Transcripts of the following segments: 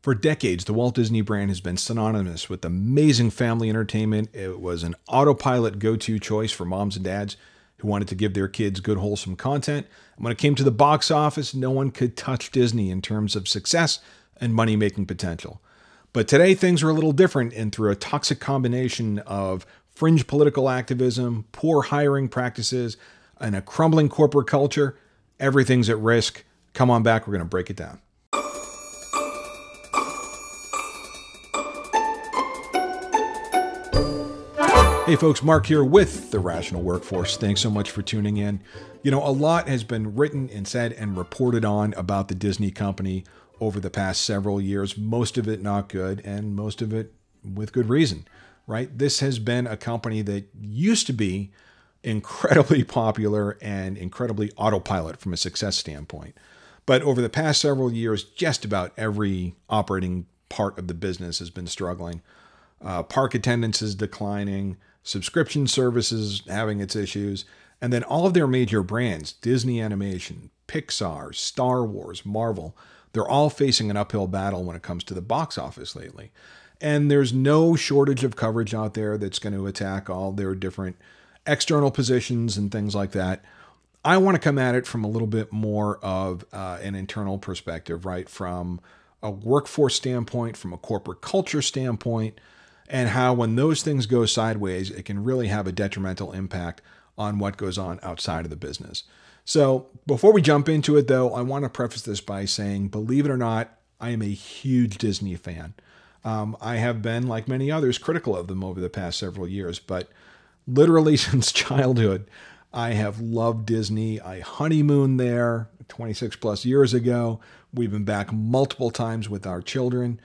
For decades, the Walt Disney brand has been synonymous with amazing family entertainment. It was an autopilot go-to choice for moms and dads who wanted to give their kids good, wholesome content. And when it came to the box office, no one could touch Disney in terms of success and money-making potential. But today, things are a little different, and through a toxic combination of fringe political activism, poor hiring practices, and a crumbling corporate culture, everything's at risk. Come on back, we're going to break it down. Hey folks, Mark here with The Rational Workforce. Thanks so much for tuning in. You know, a lot has been written and said and reported on about the Disney company over the past several years, most of it not good and most of it with good reason, right? This has been a company that used to be incredibly popular and incredibly autopilot from a success standpoint. But over the past several years, just about every operating part of the business has been struggling. Park attendance is declining, subscription services having its issues, and then all of their major brands, Disney Animation, Pixar, Star Wars, Marvel, they're all facing an uphill battle when it comes to the box office lately. And there's no shortage of coverage out there that's going to attack all their different external positions and things like that. I want to come at it from a little bit more of an internal perspective, right? From a workforce standpoint, from a corporate culture standpoint, and how when those things go sideways, it can really have a detrimental impact on what goes on outside of the business. So before we jump into it, though, I want to preface this by saying, believe it or not, I am a huge Disney fan. I have been, like many others, critical of them over the past several years, but literally since childhood, I have loved Disney. I honeymooned there 26 plus years ago. We've been back multiple times with our children.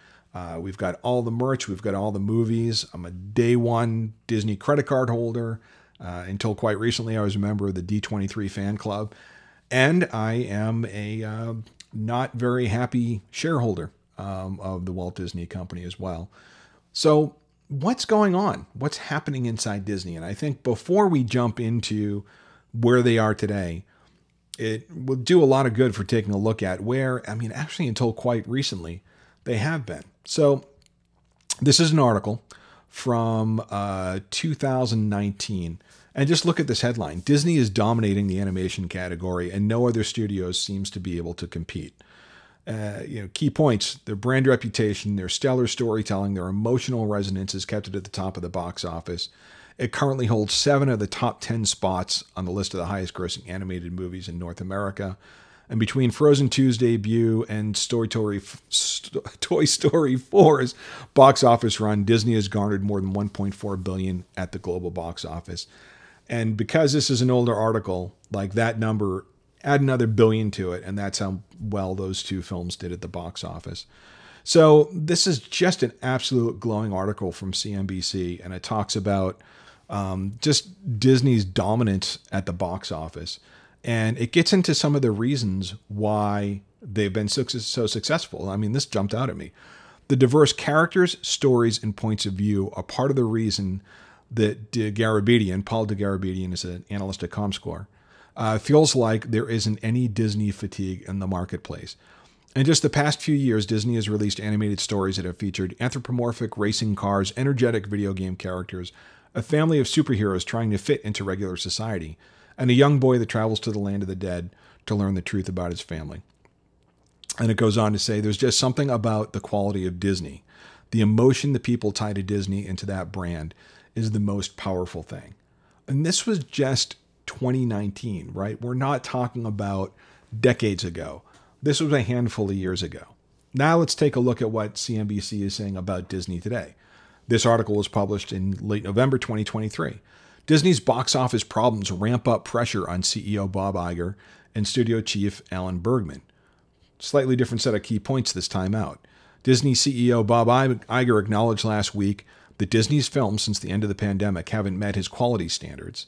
We've got all the merch. We've got all the movies. I'm a day one Disney credit card holder. Until quite recently, I was a member of the D23 fan club. And I am a not very happy shareholder of the Walt Disney Company as well. So what's going on? What's happening inside Disney? And I think before we jump into where they are today, it will do a lot of good for taking a look at where, I mean, actually until quite recently, they have been. So this is an article from 2019. And just look at this headline. Disney is dominating the animation category and no other studio seems to be able to compete. Key points, their brand reputation, their stellar storytelling, their emotional resonance has kept it at the top of the box office. It currently holds 7 of the top 10 spots on the list of the highest grossing animated movies in North America. And between Frozen 2's debut and Toy Story 4's box office run, Disney has garnered more than $1.4 billion at the global box office. And because this is an older article, like that number, add another billion to it, and that's how well those two films did at the box office. So this is just an absolute glowing article from CNBC, and it talks about just Disney's dominance at the box office. And it gets into some of the reasons why they've been so successful. I mean, this jumped out at me. The diverse characters, stories, and points of view are part of the reason that Paul DeGarabedian is an analyst at Comscore, feels like there isn't any Disney fatigue in the marketplace. In just the past few years, Disney has released animated stories that have featured anthropomorphic racing cars, energetic video game characters, a family of superheroes trying to fit into regular society, and a young boy that travels to the land of the dead to learn the truth about his family. And it goes on to say, there's just something about the quality of Disney. The emotion that people tie to Disney and to that brand is the most powerful thing. And this was just 2019, right? We're not talking about decades ago. This was a handful of years ago. Now let's take a look at what CNBC is saying about Disney today. This article was published in late November 2023. Disney's box office problems ramp up pressure on CEO Bob Iger and studio chief Alan Bergman. Slightly different set of key points this time out. Disney CEO Bob Iger acknowledged last week that Disney's films since the end of the pandemic haven't met his quality standards.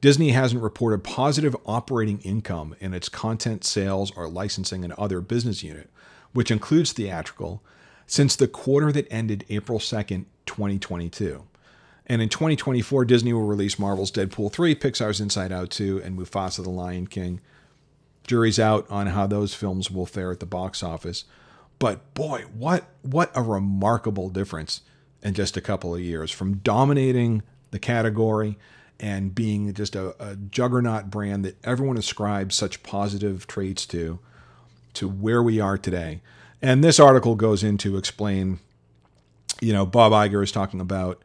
Disney hasn't reported positive operating income in its content sales or licensing and other business unit, which includes theatrical, since the quarter that ended April 2nd, 2022. And in 2024, Disney will release Marvel's Deadpool 3, Pixar's Inside Out 2, and Mufasa the Lion King. Jury's out on how those films will fare at the box office. But boy, what a remarkable difference in just a couple of years, from dominating the category and being just a juggernaut brand that everyone ascribes such positive traits to where we are today. And this article goes into explain, Bob Iger is talking about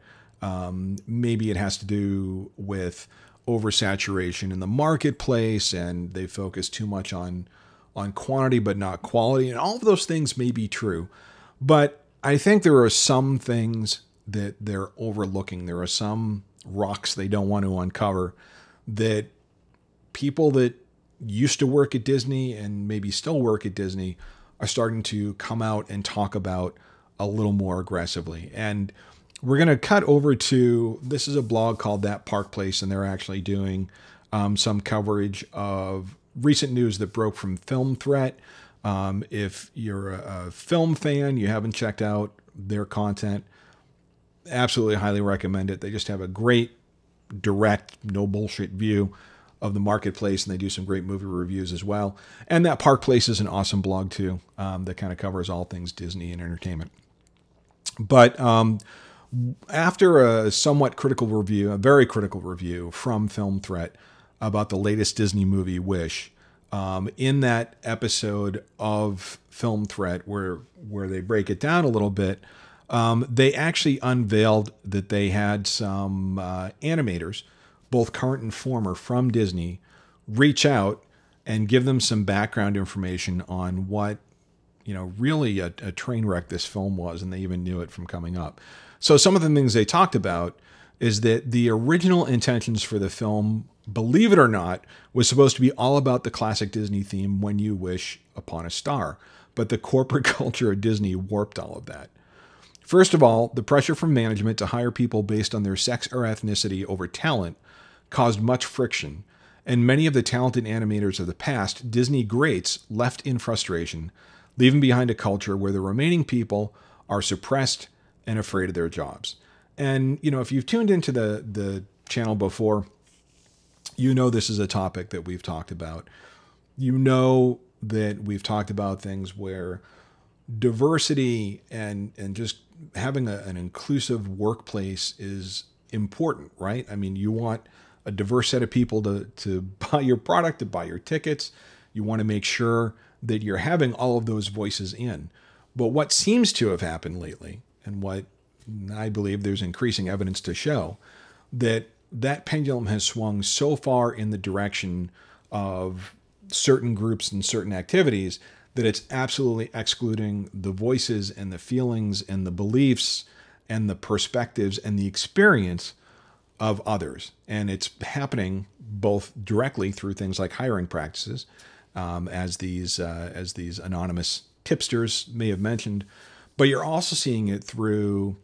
maybe it has to do with oversaturation in the marketplace, and they focus too much on quantity but not quality, and all of those things may be true. But I think there are some things that they're overlooking. There are some rocks they don't want to uncover that people that used to work at Disney and maybe still work at Disney are starting to come out and talk about a little more aggressively. And we're going to cut over to, this is a blog called That Park Place, and they're actually doing some coverage of recent news that broke from Film Threat. If you're a film fan, you haven't checked out their content, absolutely highly recommend it. They just have a great, direct, no bullshit view of the marketplace, and they do some great movie reviews as well. And That Park Place is an awesome blog too, that kind of covers all things Disney and entertainment. But after a somewhat critical review, a very critical review from Film Threat about the latest Disney movie, Wish, in that episode of Film Threat where they break it down a little bit, they actually unveiled that they had some animators, both current and former, from Disney, reach out and give them some background information on what, really a train wreck this film was, and they even knew it from coming up. So some of the things they talked about is that the original intentions for the film, believe it or not, was supposed to be all about the classic Disney theme, When You Wish Upon a Star. But the corporate culture of Disney warped all of that. First of all, the pressure from management to hire people based on their sex or ethnicity over talent caused much friction, and many of the talented animators of the past, Disney greats, left in frustration, leaving behind a culture where the remaining people are suppressed and afraid of their jobs. And, if you've tuned into the channel before, this is a topic that we've talked about. That we've talked about things where diversity and just having an inclusive workplace is important, right? I mean, you want a diverse set of people to buy your product, to buy your tickets. You want to make sure that you're having all of those voices in. But what seems to have happened lately, and what I believe there's increasing evidence to show, that pendulum has swung so far in the direction of certain groups and certain activities that it's absolutely excluding the voices and the feelings and the beliefs and the perspectives and the experience of others. And it's happening both directly through things like hiring practices, as these anonymous tipsters may have mentioned, but you're also seeing it through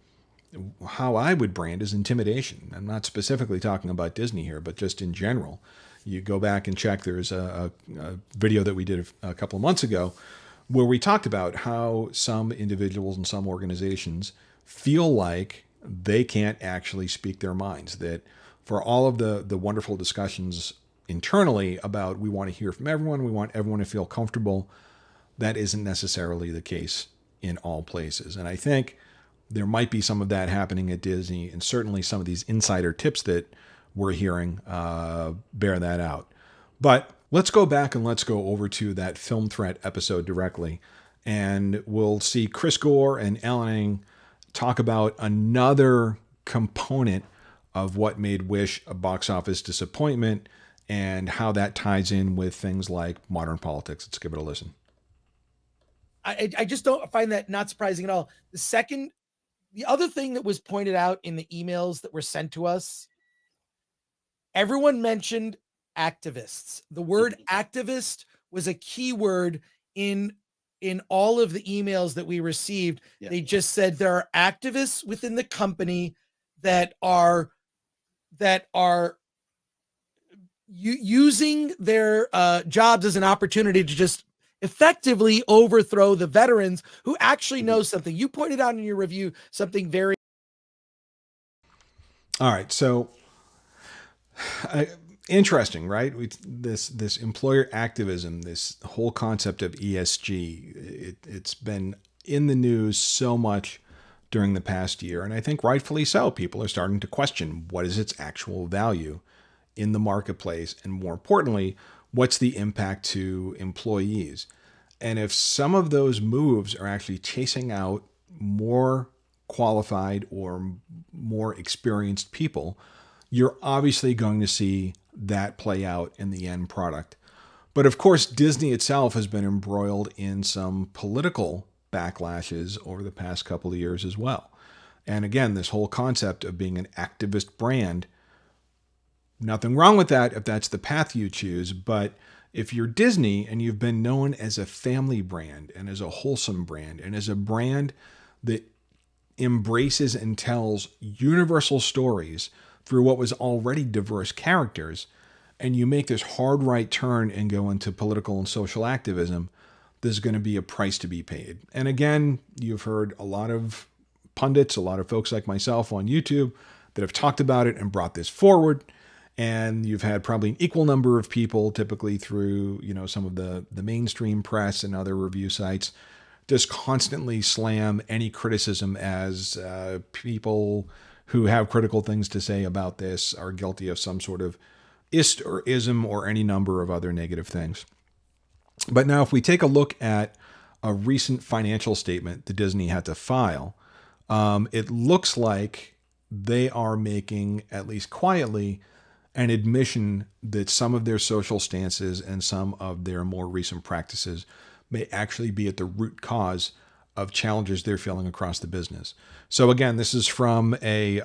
how I would brand as intimidation. I'm not specifically talking about Disney here, but just in general. You go back and check, there's a video that we did a couple of months ago where we talked about how some individuals and some organizations feel like they can't actually speak their minds, that for all of the wonderful discussions internally about we want to hear from everyone, we want everyone to feel comfortable, that isn't necessarily the case in all places. And I think there might be some of that happening at Disney, and certainly some of these insider tips that we're hearing bear that out. But let's go back and let's go over to that Film Threat episode directly, and we'll see Chris Gore and Alan Ng talk about another component of what made Wish a box office disappointment and how that ties in with things like modern politics. Let's give it a listen. I just don't find that not surprising at all. The other thing that was pointed out in the emails that were sent to us, everyone mentioned activists. The word activist was a key word in all of the emails that we received. Yeah. They just said there are activists within the company that are using their jobs as an opportunity to just effectively overthrow the veterans who actually know something. You pointed out in your review something very... All right. So interesting, right? This employer activism, this whole concept of ESG, it's been in the news so much during the past year, and I think rightfully so. People are starting to question what is its actual value in the marketplace, and more importantly, what's the impact to employees. And if some of those moves are actually chasing out more qualified or more experienced people, you're obviously going to see that play out in the end product. But of course, Disney itself has been embroiled in some political backlashes over the past couple of years as well. And again, this whole concept of being an activist brand, nothing wrong with that if that's the path you choose. But if you're Disney and you've been known as a family brand and as a wholesome brand and as a brand that embraces and tells universal stories through what was already diverse characters, and you make this hard right turn and go into political and social activism, there's going to be a price to be paid. And again, you've heard a lot of pundits, a lot of folks like myself on YouTube that have talked about it and brought this forward. And you've had probably an equal number of people, typically through, some of the mainstream press and other review sites, just constantly slam any criticism as people who have critical things to say about this are guilty of some sort of ist or ism or any number of other negative things. But now if we take a look at a recent financial statement that Disney had to file, it looks like they are making, at least quietly, an admission that some of their social stances and some of their more recent practices may actually be at the root cause of challenges they're feeling across the business. So again, this is from a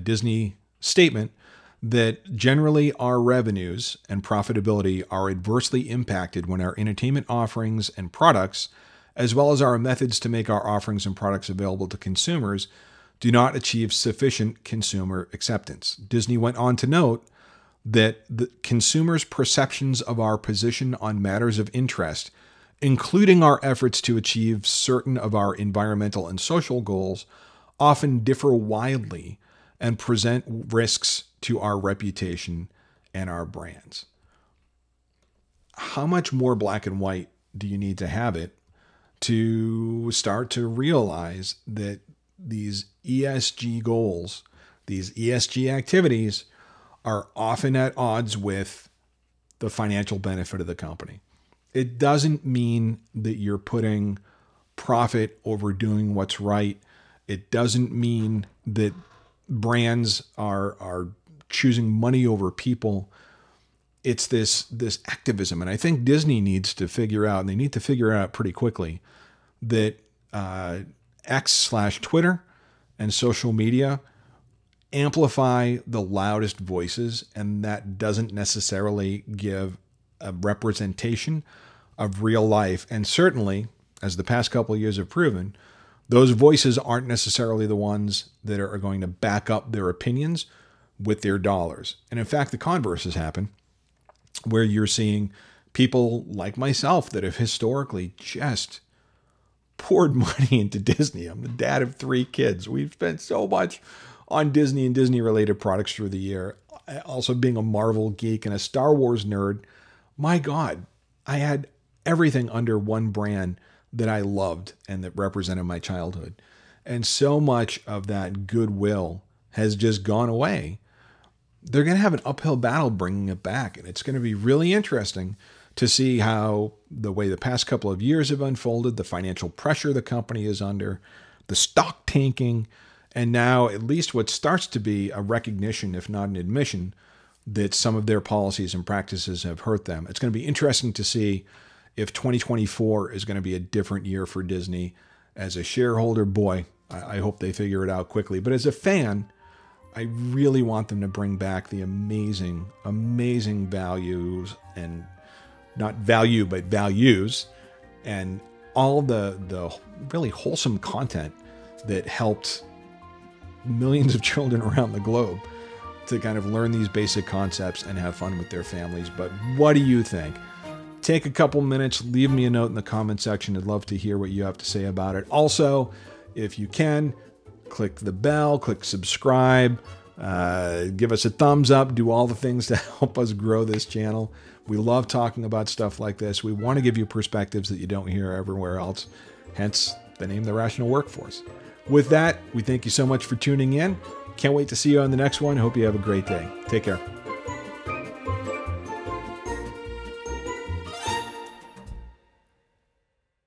Disney statement that generally our revenues and profitability are adversely impacted when our entertainment offerings and products, as well as our methods to make our offerings and products available to consumers, do not achieve sufficient consumer acceptance. Disney went on to note that the consumers' perceptions of our position on matters of interest, including our efforts to achieve certain of our environmental and social goals, often differ widely and present risks to our reputation and our brands. How much more black and white do you need to have it to start to realize that these ESG goals, these ESG activities, are often at odds with the financial benefit of the company? It doesn't mean that you're putting profit over doing what's right. It doesn't mean that brands are choosing money over people. It's this activism. And I think Disney needs to figure out, and they need to figure out pretty quickly, that X/Twitter and social media amplify the loudest voices, and that doesn't necessarily give a representation of real life. And certainly, as the past couple of years have proven, those voices aren't necessarily the ones that are going to back up their opinions with their dollars. And in fact, the converse has happened, where you're seeing people like myself that have historically just poured money into Disney. I'm the dad of 3 kids. We've spent so much on Disney and Disney-related products through the year. Also being a Marvel geek and a Star Wars nerd, my God, I had everything under one brand that I loved and that represented my childhood. And so much of that goodwill has just gone away. They're going to have an uphill battle bringing it back. And it's going to be really interesting to see how the way the past couple of years have unfolded, the financial pressure the company is under, the stock tanking, and now at least what starts to be a recognition, if not an admission, that some of their policies and practices have hurt them. It's going to be interesting to see if 2024 is going to be a different year for Disney. As a shareholder, boy, I hope they figure it out quickly. But as a fan, I really want them to bring back the amazing, amazing values, and not value, but values, and all the really wholesome content that helped millions of children around the globe to kind of learn these basic concepts and have fun with their families. But what do you think? Take a couple minutes, leave me a note in the comment section. I'd love to hear what you have to say about it. Also, if you can, click the bell, click subscribe, Give us a thumbs up. Do all the things to help us grow this channel. We love talking about stuff like this. We want to give you perspectives that you don't hear everywhere else. Hence the name The Rational Workforce. With that, we thank you so much for tuning in. Can't wait to see you on the next one. Hope you have a great day. Take care.